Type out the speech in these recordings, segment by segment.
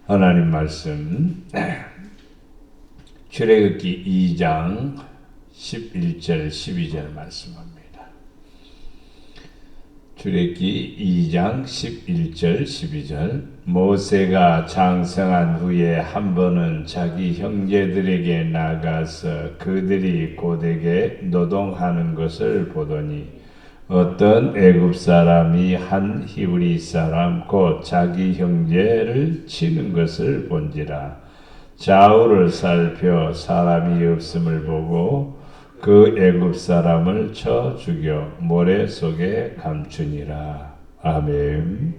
하나님 말씀 출애굽기 2장 11절 12절 말씀합니다. 출애굽기 2장 11절 12절 모세가 장성한 후에 한 번은 자기 형제들에게 나가서 그들이 고되게 노동하는 것을 보더니 어떤 애굽 사람이 한 히브리 사람 곧 자기 형제를 치는 것을 본지라. 좌우를 살펴 사람이 없음을 보고 그 애굽 사람을 쳐 죽여 모래 속에 감추니라. 아멘.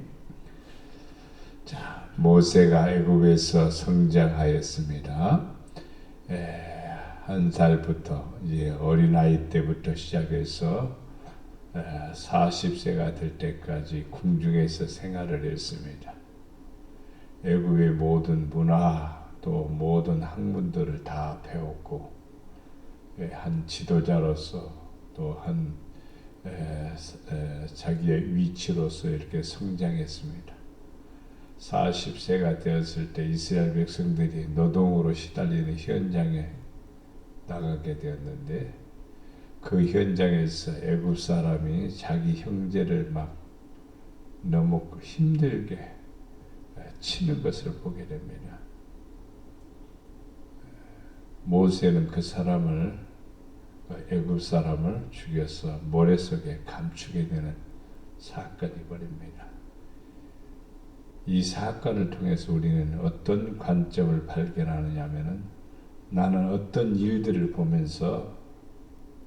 자, 모세가 애굽에서 성장하였습니다. 한 살부터 이제 어린아이 때부터 시작해서 40세가 될 때까지 궁중에서 생활을 했습니다. 애굽의 모든 문화 또 모든 학문들을 다 배웠고 한 지도자로서 또 한 자기의 위치로서 이렇게 성장했습니다. 40세가 되었을 때 이스라엘 백성들이 노동으로 시달리는 현장에 나가게 되었는데 그 현장에서 애굽 사람이 자기 형제를 막 너무 힘들게 치는 것을 보게 됩니다. 모세는 그 사람을 애굽 사람을 죽여서 모래 속에 감추게 되는 사건이 벌입니다. 이 사건을 통해서 우리는 어떤 관점을 발견하느냐면은 나는 어떤 일들을 보면서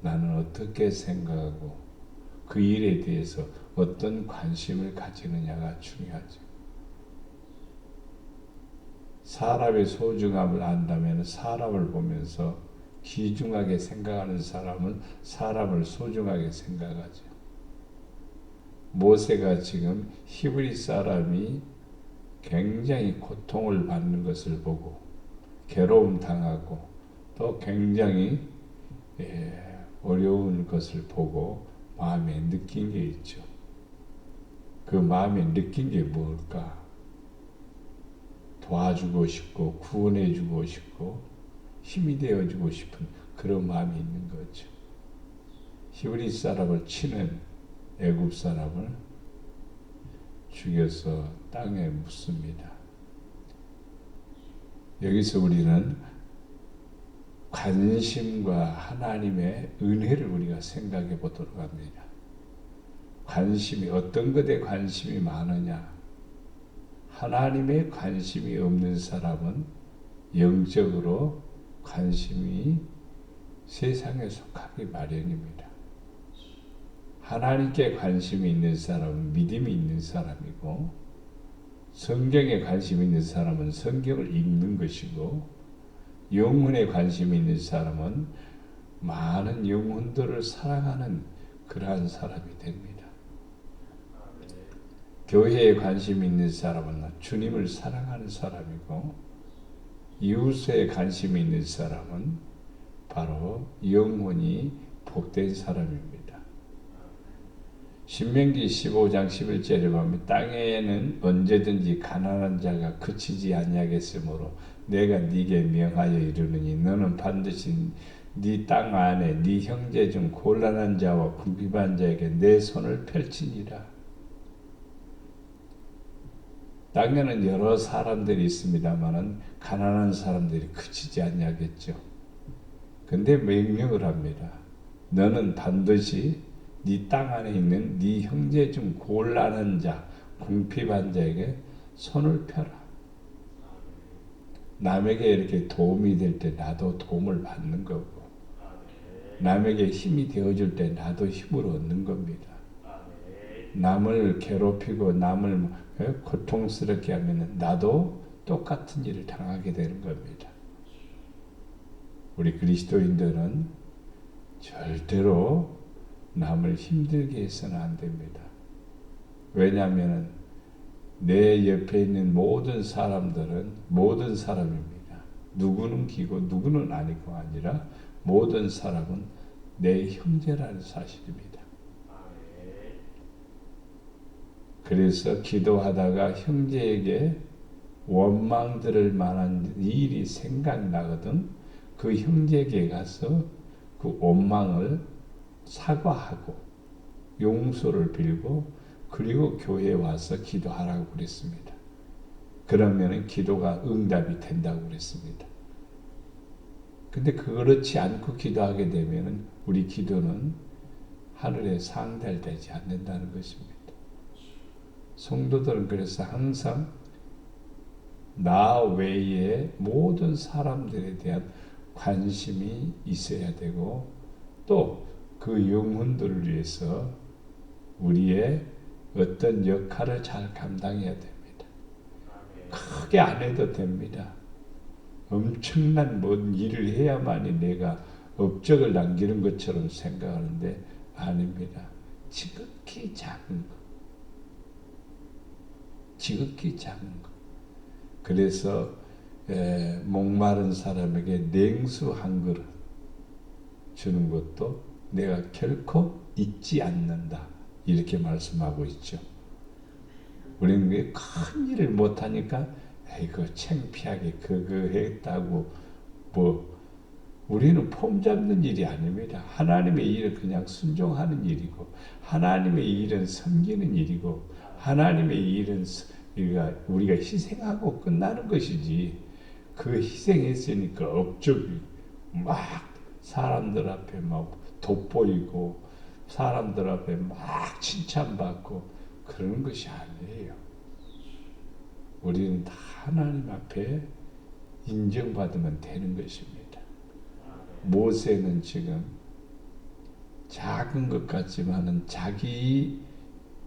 나는 어떻게 생각하고 그 일에 대해서 어떤 관심을 가지느냐가 중요하죠. 사람의 소중함을 안다면 사람을 보면서 귀중하게 생각하는 사람은 사람을 소중하게 생각하죠. 모세가 지금 히브리 사람이 굉장히 고통을 받는 것을 보고 괴로움 당하고 또 굉장히 어려운 것을 보고 마음에 느낀 게 있죠. 그 마음에 느낀 게 뭘까? 도와주고 싶고 구원해주고 싶고 힘이 되어주고 싶은 그런 마음이 있는 거죠. 히브리 사람을 치는 애굽 사람을 죽여서 땅에 묻습니다. 여기서 우리는 관심과 하나님의 은혜를 우리가 생각해 보도록 합니다. 관심이 어떤 것에 관심이 많으냐? 하나님의 관심이 없는 사람은 영적으로 관심이 세상에 속하기 마련입니다. 하나님께 관심이 있는 사람은 믿음이 있는 사람이고 성경에 관심이 있는 사람은 성경을 읽는 것이고 영혼에 관심이 있는 사람은 많은 영혼들을 사랑하는 그러한 사람이 됩니다. 교회에 관심이 있는 사람은 주님을 사랑하는 사람이고 이웃에 관심이 있는 사람은 바로 영혼이 복된 사람입니다. 신명기 15장 11절에 보면 땅에는 언제든지 가난한 자가 그치지 아니하겠으므로 내가 네게 명하여 이르노니 너는 반드시 네 땅 안에 네 형제 중 곤란한 자와 궁핍한 자에게 내 손을 펼치니라. 땅에는 여러 사람들이 있습니다만은 가난한 사람들이 그치지 아니하겠죠. 근데 명령을 합니다. 너는 반드시 네 땅 안에 있는 네 형제 중 곤란한 자, 궁핍한 자에게 손을 펴라. 남에게 이렇게 도움이 될 때 나도 도움을 받는 거고 남에게 힘이 되어줄 때 나도 힘을 얻는 겁니다. 남을 괴롭히고 남을 고통스럽게 하면 나도 똑같은 일을 당하게 되는 겁니다. 우리 그리스도인들은 절대로 남을 힘들게 해서는 안 됩니다. 왜냐하면 내 옆에 있는 모든 사람들은 모든 사람입니다. 누구는 기고 누구는 아니고 아니라 모든 사람은 내 형제라는 사실입니다. 그래서 기도하다가 형제에게 원망 들을 만한 일이 생각나거든. 그 형제에게 가서 그 원망을 사과하고 용서를 빌고 그리고 교회에 와서 기도하라고 그랬습니다. 그러면 기도가 응답이 된다고 그랬습니다. 근데 그렇지 않고 기도하게 되면 우리 기도는 하늘에 상달되지 않는다는 것입니다. 성도들은 그래서 항상 나 외에 모든 사람들에 대한 관심이 있어야 되고 또 그 영혼들을 위해서 우리의 어떤 역할을 잘 감당해야 됩니다. 크게 안 해도 됩니다. 엄청난 뭔 일을 해야만이 내가 업적을 남기는 것처럼 생각하는데 아닙니다. 지극히 작은 것. 지극히 작은 것. 그래서 목마른 사람에게 냉수 한 그릇 주는 것도 내가 결코 잊지 않는다. 이렇게 말씀하고 있죠. 우리는 큰 일을 못하니까 아이고 창피하게 그거 했다고 우리는 폼 잡는 일이 아닙니다. 하나님의 일은 그냥 순종하는 일이고 하나님의 일은 섬기는 일이고 하나님의 일은 우리가 희생하고 끝나는 것이지. 그 희생했으니까 업적이 막 사람들 앞에 막 돋보이고 사람들 앞에 막 칭찬받고 그런 것이 아니에요. 우리는 다 하나님 앞에 인정받으면 되는 것입니다. 모세는 지금 작은 것 같지만은 자기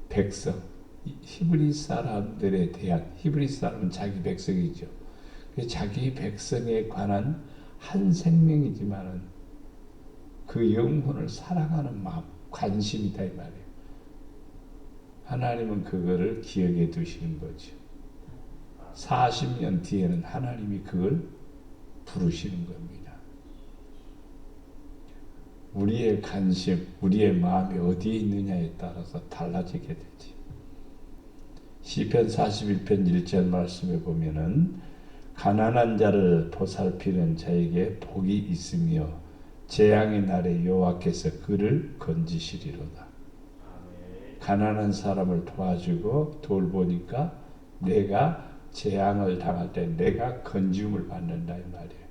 백성, 히브리 사람들에 대한, 히브리 사람은 자기 백성이죠. 자기 백성에 관한 한 생명이지만은 그 영혼을 사랑하는 마음, 관심이다 이 말이에요. 하나님은 그거를 기억해 두시는 거죠. 40년 뒤에는 하나님이 그걸 부르시는 겁니다. 우리의 관심, 우리의 마음이 어디에 있느냐에 따라서 달라지게 되지. 시편 41편 1절 말씀에 보면은 가난한 자를 보살피는 자에게 복이 있으며 재앙의 날에 여호와께서 그를 건지시리로다. 가난한 사람을 도와주고 돌보니까 내가 재앙을 당할 때 내가 건짐을 받는다 이 말이에요.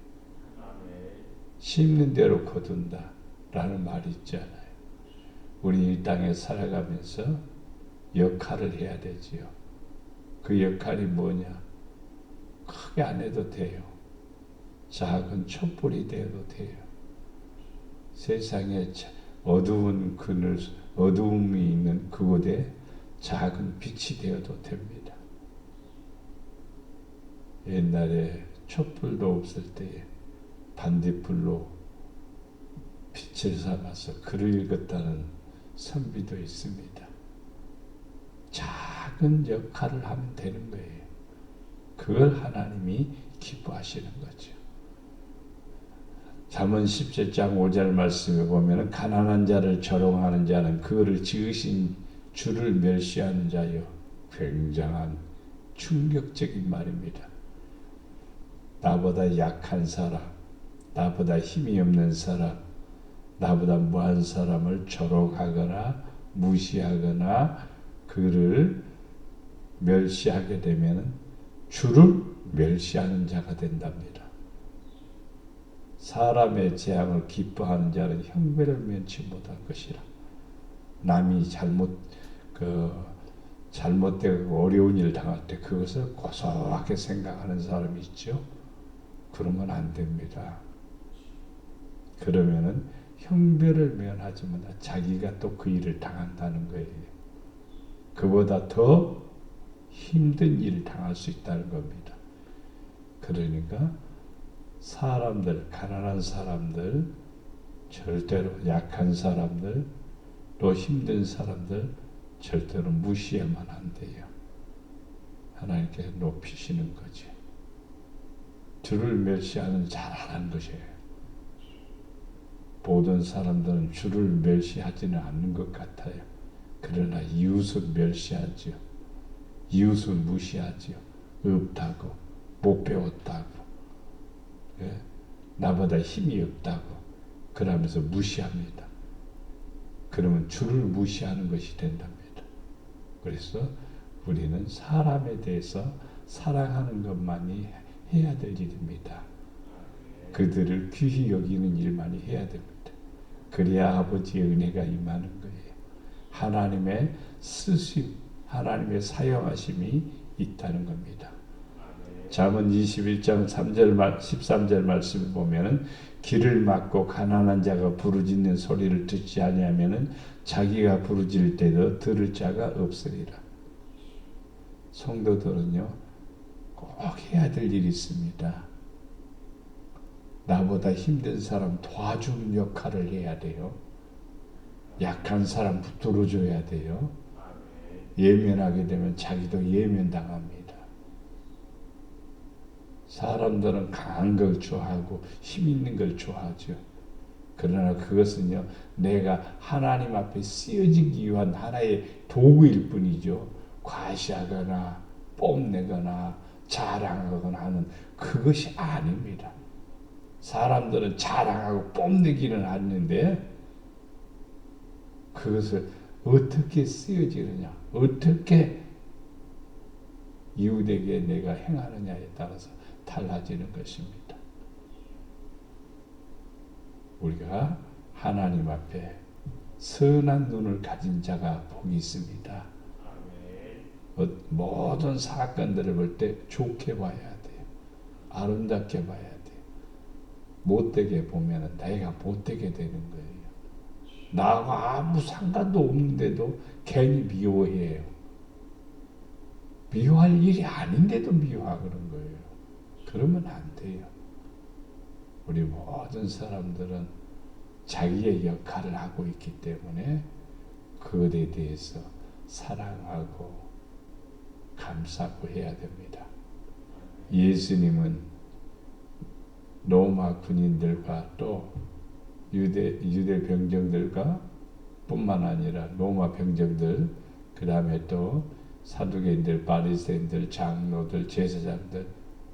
심는 대로 거둔다 라는 말이 있잖아요. 우리 이 땅에 살아가면서 역할을 해야 되지요. 그 역할이 뭐냐? 크게 안 해도 돼요. 작은 촛불이 되어도 돼요. 세상에 어두운 그늘, 어두움이 있는 그곳에 작은 빛이 되어도 됩니다. 옛날에 촛불도 없을 때에 반딧불로 빛을 삼아서 글을 읽었다는 선비도 있습니다. 작은 역할을 하면 되는 거예요. 그걸 하나님이 기뻐하시는 거죠. 잠언 17장 5절 말씀에 보면 가난한 자를 조롱하는 자는 그를 지으신 주를 멸시하는 자요. 굉장한 충격적인 말입니다. 나보다 약한 사람, 나보다 힘이 없는 사람, 나보다 무한 사람을 조롱하거나 무시하거나 그를 멸시하게 되면 주를 멸시하는 자가 된답니다. 사람의 재앙을 기뻐하는 자는 형벌을 면치 못할 것이라. 남이 잘못되고 어려운 일을 당할 때 그것을 고소하게 생각하는 사람이 있죠. 그러면 안 됩니다. 그러면은 형벌을 면하지 못하 자기가 또 그 일을 당한다는 거예요. 그보다 더 힘든 일을 당할 수 있다는 겁니다. 그러니까 사람들, 가난한 사람들, 절대로 약한 사람들, 또 힘든 사람들 절대로 무시하면 안 돼요. 하나님께서 높이시는 거지. 주를 멸시하는 잘하는 것이에요. 모든 사람들은 주를 멸시하지는 않는 것 같아요. 그러나 이웃을 멸시하지요. 이웃을 무시하지요. 없다고, 못 배웠다고, 예? 나보다 힘이 없다고 그러면서 무시합니다. 그러면 주를 무시하는 것이 된답니다. 그래서 우리는 사람에 대해서 사랑하는 것만이 해야 될 일입니다. 그들을 귀히 여기는 일만이 해야 됩니다. 그래야 아버지의 은혜가 임하는 거예요. 하나님의 쓰심, 하나님의 사용하심이 있다는 겁니다. 잠언 21장 3절 13절 말씀을 보면은 길을 막고 가난한 자가 부르짖는 소리를 듣지 아니하면은 자기가 부르짖을 때도 들을 자가 없으리라. 성도들은요 꼭 해야 될 일이 있습니다. 나보다 힘든 사람 도와주는 역할을 해야 돼요. 약한 사람 붙들어줘야 돼요. 예면하게 되면 자기도 예면당합니다. 사람들은 강한 걸 좋아하고 힘 있는 걸 좋아하죠. 그러나 그것은요 내가 하나님 앞에 쓰여지기 위한 하나의 도구일 뿐이죠. 과시하거나 뽐내거나 자랑하거나 하는 그것이 아닙니다. 사람들은 자랑하고 뽐내기는 하는데 그것을 어떻게 쓰여지느냐, 어떻게 이웃에게 내가 행하느냐에 따라서 달라지는 것입니다. 우리가 하나님 앞에 선한 눈을 가진 자가 복이 있습니다. 모든 사건들을 볼 때 좋게 봐야 돼요. 아름답게 봐야 돼요. 못되게 보면 내가 못되게 되는 거예요. 나하고 아무 상관도 없는데도 괜히 미워해요. 미워할 일이 아닌데도 미워하는 거예요. 그러면 안 돼요. 우리 모든 사람들은 자기의 역할을 하고 있기 때문에 그것에 대해서 사랑하고 감싸고 해야 됩니다. 예수님은 로마 군인들과 또 유대 병정들과 뿐만 아니라 로마 병정들, 그 다음에 또 사두개인들, 바리새인들, 장로들, 제사장들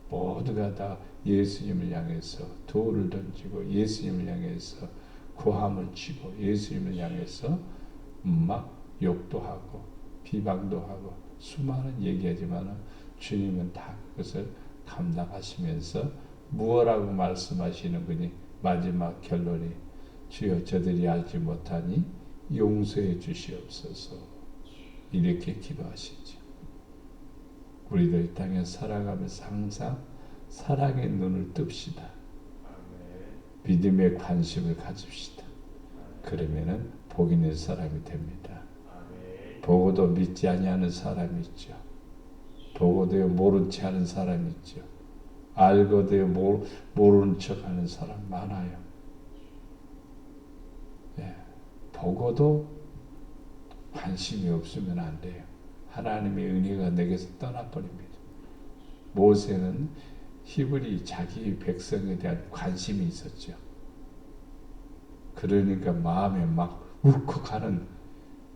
모두가 다 예수님을 향해서 돌을 던지고 예수님을 향해서 고함을 치고 예수님을 향해서 막 욕도 하고 비방도 하고 수많은 얘기하지만 주님은 다 그것을 감당하시면서 무엇라고 말씀하시는 분이 마지막 결론이 주여 저들이 알지 못하니 용서해 주시옵소서 이렇게 기도하시죠. 우리도 이 땅에 살아가면서 항상 사랑의 눈을 뜹시다. 믿음의 관심을 가집시다. 그러면은 복 있는 사람이 됩니다. 보고도 믿지 아니하는 사람이 있죠. 보고도 모른 체 하는 사람이 있죠. 알고도 모르는 척하는 사람 많아요. 네. 보고도 관심이 없으면 안 돼요. 하나님의 은혜가 내게서 떠나버립니다. 모세는 히브리 자기 백성에 대한 관심이 있었죠. 그러니까 마음에 막 울컥하는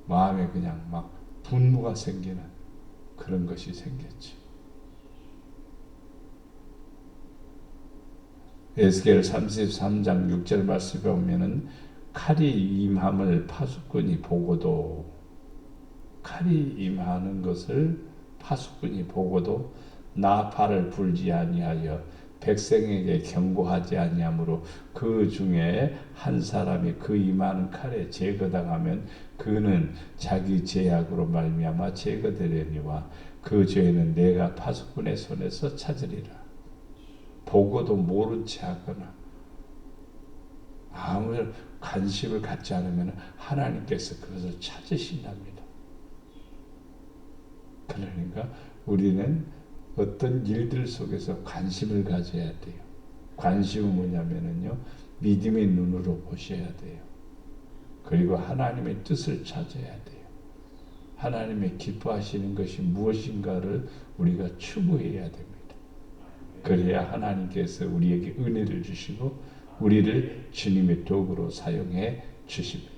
마음에 그냥 막 분노가 생기는 그런 것이 생겼죠. 에스겔 33장 6절 말씀에 보면은 칼이 임함을 파수꾼이 보고도 칼이 임하는 것을 파수꾼이 보고도 나팔을 불지 아니하여 백성에게 경고하지 아니하므로 그 중에 한 사람이 그 임하는 칼에 제거당하면 그는 자기 죄악으로 말미암아 제거되려니와 그 죄는 내가 파수꾼의 손에서 찾으리라. 보고도 모른 채 하거나 아무 관심을 갖지 않으면 하나님께서 그것을 찾으신답니다. 그러니까 우리는 어떤 일들 속에서 관심을 가져야 돼요. 관심은 뭐냐면요, 믿음의 눈으로 보셔야 돼요. 그리고 하나님의 뜻을 찾아야 돼요. 하나님의 기뻐하시는 것이 무엇인가를 우리가 추구해야 됩니다. 그래야 하나님께서 우리에게 은혜를 주시고 우리를 주님의 도구로 사용해 주십니다.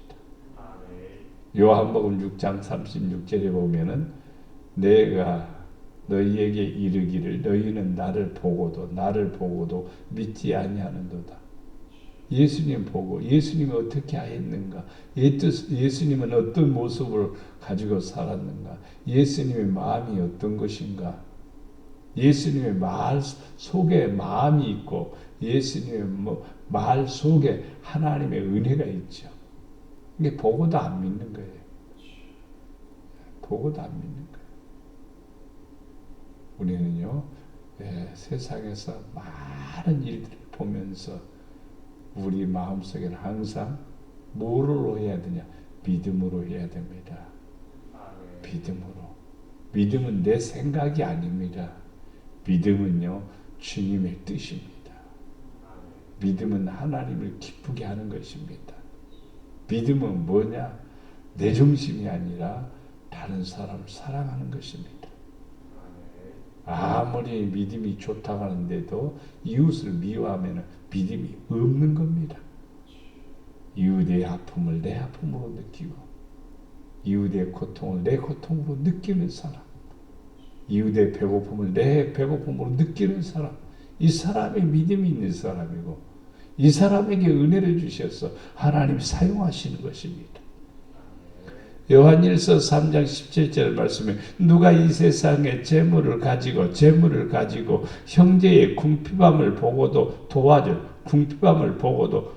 요한복음 6장 36절에 보면은 내가 너희에게 이르기를 너희는 나를 보고도 믿지 아니하는도다. 예수님 보고 예수님이 어떻게 하였는가? 예수님은 어떤 모습을 가지고 살았는가? 예수님의 마음이 어떤 것인가? 예수님의 말 속에 마음이 있고 예수님의 말 속에 하나님의 은혜가 있죠. 이게 보고도 안 믿는 거예요. 보고도 안 믿는 거예요. 우리는요, 세상에서 많은 일들을 보면서 우리 마음속에는 항상 뭐로 해야 되냐? 믿음으로 해야 됩니다. 믿음으로. 믿음은 내 생각이 아닙니다. 믿음은요, 주님의 뜻입니다. 믿음은 하나님을 기쁘게 하는 것입니다. 믿음은 뭐냐? 내 중심이 아니라 다른 사람을 사랑하는 것입니다. 아무리 믿음이 좋다고 하는데도 이웃을 미워하면 믿음이 없는 겁니다. 이웃의 아픔을 내 아픔으로 느끼고 이웃의 고통을 내 고통으로 느끼는 사람, 이웃의 배고픔을 내 배고픔으로 느끼는 사람, 이 사람이 믿음이 있는 사람이고 이 사람에게 은혜를 주셔서 하나님 사용하시는 것입니다. 요한일서 3장 17절 말씀에 누가 이 세상에 재물을 가지고 형제의 궁핍함을 보고도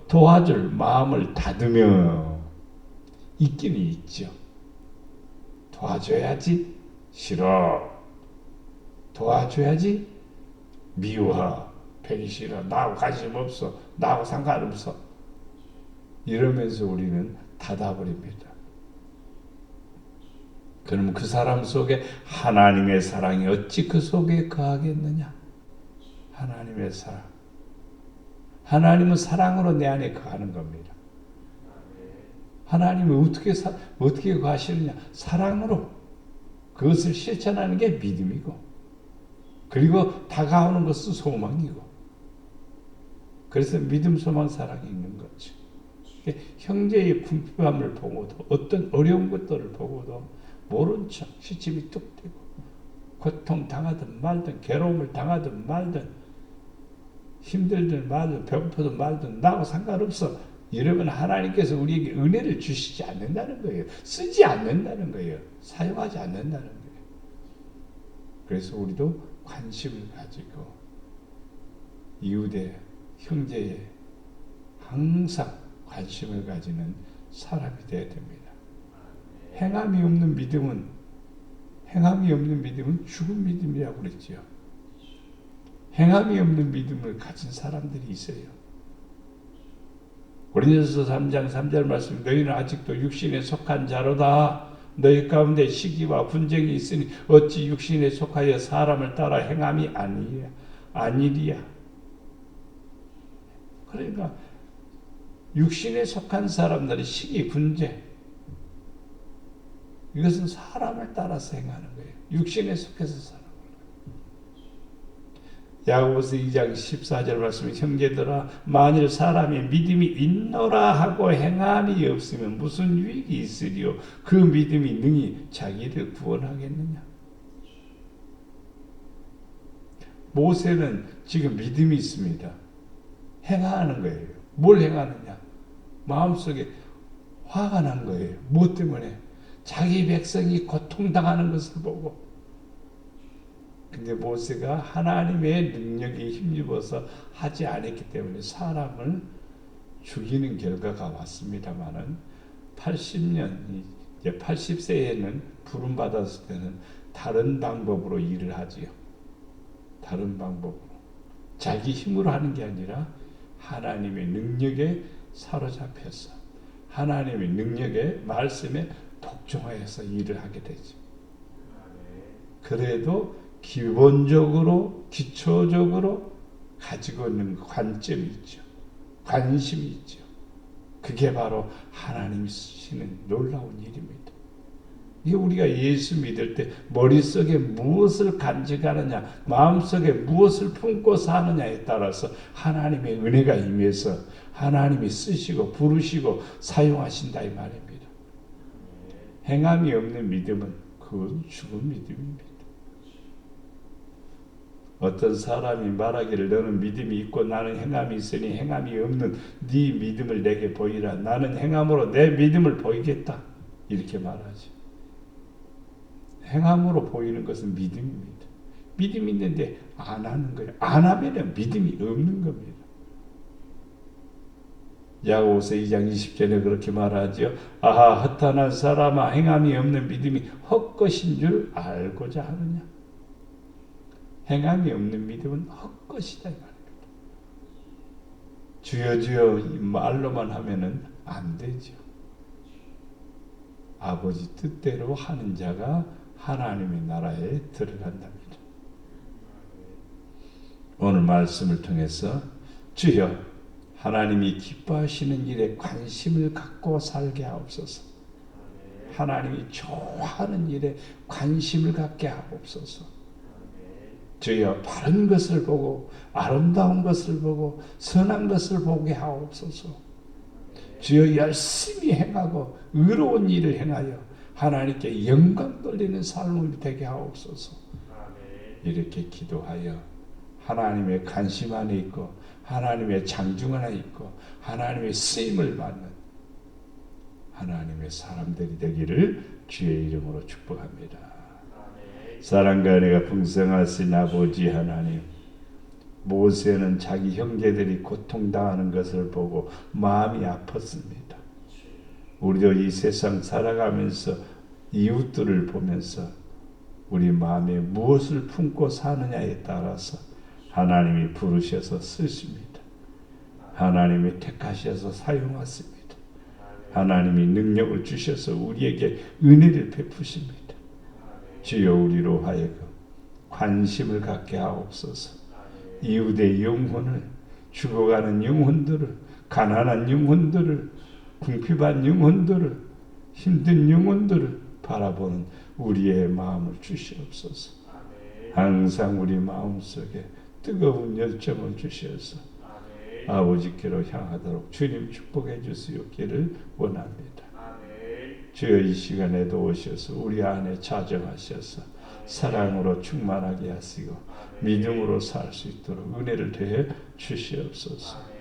도와줄 마음을 닫으며 있기는 있죠. 도와줘야지 싫어. 도와줘야지 미워. 배기 싫어. 나하고 관심 없어. 나하고 상관없어. 이러면서 우리는 닫아버립니다. 그럼 그 사람 속에 하나님의 사랑이 어찌 그 속에 거하겠느냐? 하나님의 사랑. 하나님은 사랑으로 내 안에 거하는 겁니다. 하나님은 어떻게 거하시느냐? 사랑으로. 그것을 실천하는 게 믿음이고, 그리고 다가오는 것은 소망이고, 그래서 믿음, 소망, 사랑이 있는 거죠. 형제의 궁핍함을 보고도, 어떤 어려운 것들을 보고도 모른 척 시침이 뚝 떼고 고통 당하든 말든 괴로움을 당하든 말든 힘들든 말든 배고프든 말든 나하고 상관없어. 이러면 하나님께서 우리에게 은혜를 주시지 않는다는 거예요. 쓰지 않는다는 거예요. 사용하지 않는다는 거예요. 그래서 우리도 관심을 가지고 이웃의 형제에 항상 관심을 가지는 사람이 되어야 됩니다. 행함이 없는 믿음은 죽은 믿음이라고 그랬죠. 행함이 없는 믿음을 가진 사람들이 있어요. 고린도서 3장 3절 말씀, 너희는 아직도 육신에 속한 자로다. 너희 가운데 시기와 분쟁이 있으니 어찌 육신에 속하여 사람을 따라 행함이 아니리야. 그러니까 육신에 속한 사람들이 시기, 분쟁, 이것은 사람을 따라서 행하는 거예요. 육신에 속해서 사는 거예요. 야고보서 2장 14절 말씀에 형제들아 만일 사람의 믿음이 있노라 하고 행함이 없으면 무슨 유익이 있으리요? 그 믿음이 능히 자기를 구원하겠느냐? 모세는 지금 믿음이 있습니다. 행하는 거예요. 뭘 행하느냐? 마음속에 화가 난 거예요. 무엇 때문에? 자기 백성이 고통당하는 것을 보고. 근데 모세가 하나님의 능력에 힘입어서 하지 않았기 때문에 사람을 죽이는 결과가 왔습니다만은 80년, 이제 80세에는 부름받았을 때는 다른 방법으로 일을 하지요. 다른 방법으로. 자기 힘으로 하는 게 아니라 하나님의 능력에 사로잡혀서 하나님의 능력에 말씀에 독종하여서 일을 하게 되죠. 그래도 기본적으로 기초적으로 가지고 있는 관점이 있죠. 관심이 있죠. 그게 바로 하나님이 쓰시는 놀라운 일입니다. 이게 우리가 예수 믿을 때 머릿속에 무엇을 간직하느냐, 마음속에 무엇을 품고 사느냐에 따라서 하나님의 은혜가 임해서 하나님이 쓰시고 부르시고 사용하신다 이 말입니다. 행함이 없는 믿음은 그건 죽은 믿음입니다. 어떤 사람이 말하기를 너는 믿음이 있고 나는 행함이 있으니 행함이 없는 네 믿음을 내게 보이라. 나는 행함으로 내 믿음을 보이겠다. 이렇게 말하죠. 행함으로 보이는 것은 믿음입니다. 믿음이 있는데 안 하는 거예요. 안 하면 믿음이 없는 겁니다. 야고보서 2장 20절에 그렇게 말하죠. 아하 허탄한 사람아 행함이 없는 믿음이 헛것인 줄 알고자 하느냐. 행함이 없는 믿음은 헛것이다. 주여 주여 말로만 하면은 안 되죠. 아버지 뜻대로 하는 자가 하나님의 나라에 들어간답니다. 오늘 말씀을 통해서 주여 하나님이 기뻐하시는 일에 관심을 갖고 살게 하옵소서. 하나님이 좋아하는 일에 관심을 갖게 하옵소서. 주여 바른 것을 보고 아름다운 것을 보고 선한 것을 보게 하옵소서. 주여 열심히 행하고 의로운 일을 행하여 하나님께 영광 돌리는 삶을 되게 하옵소서. 이렇게 기도하여 하나님의 관심 안에 있고 하나님의 장중 안에 있고 하나님의 쓰임을 받는 하나님의 사람들이 되기를 주의 이름으로 축복합니다. 사랑과 은혜가 풍성하신 아버지 하나님, 모세는 자기 형제들이 고통당하는 것을 보고 마음이 아팠습니다. 우리도 이 세상 살아가면서 이웃들을 보면서 우리 마음에 무엇을 품고 사느냐에 따라서 하나님이 부르셔서 쓰십니다. 하나님이 택하셔서 사용하십니다. 하나님이 능력을 주셔서 우리에게 은혜를 베푸십니다. 주여 우리로 하여금 관심을 갖게 하옵소서. 이웃의 영혼을, 죽어가는 영혼들을, 가난한 영혼들을, 궁핍한 영혼들을, 힘든 영혼들을 바라보는 우리의 마음을 주시옵소서. 항상 우리 마음속에 뜨거운 열정을 주셔서 아버지께로 향하도록 주님 축복해 주시옵기를 원합니다. 주여 이 시간에도 오셔서 우리 안에 자정하셔서 사랑으로 충만하게 하시고 믿음으로 살 수 있도록 은혜를 더해 주시옵소서.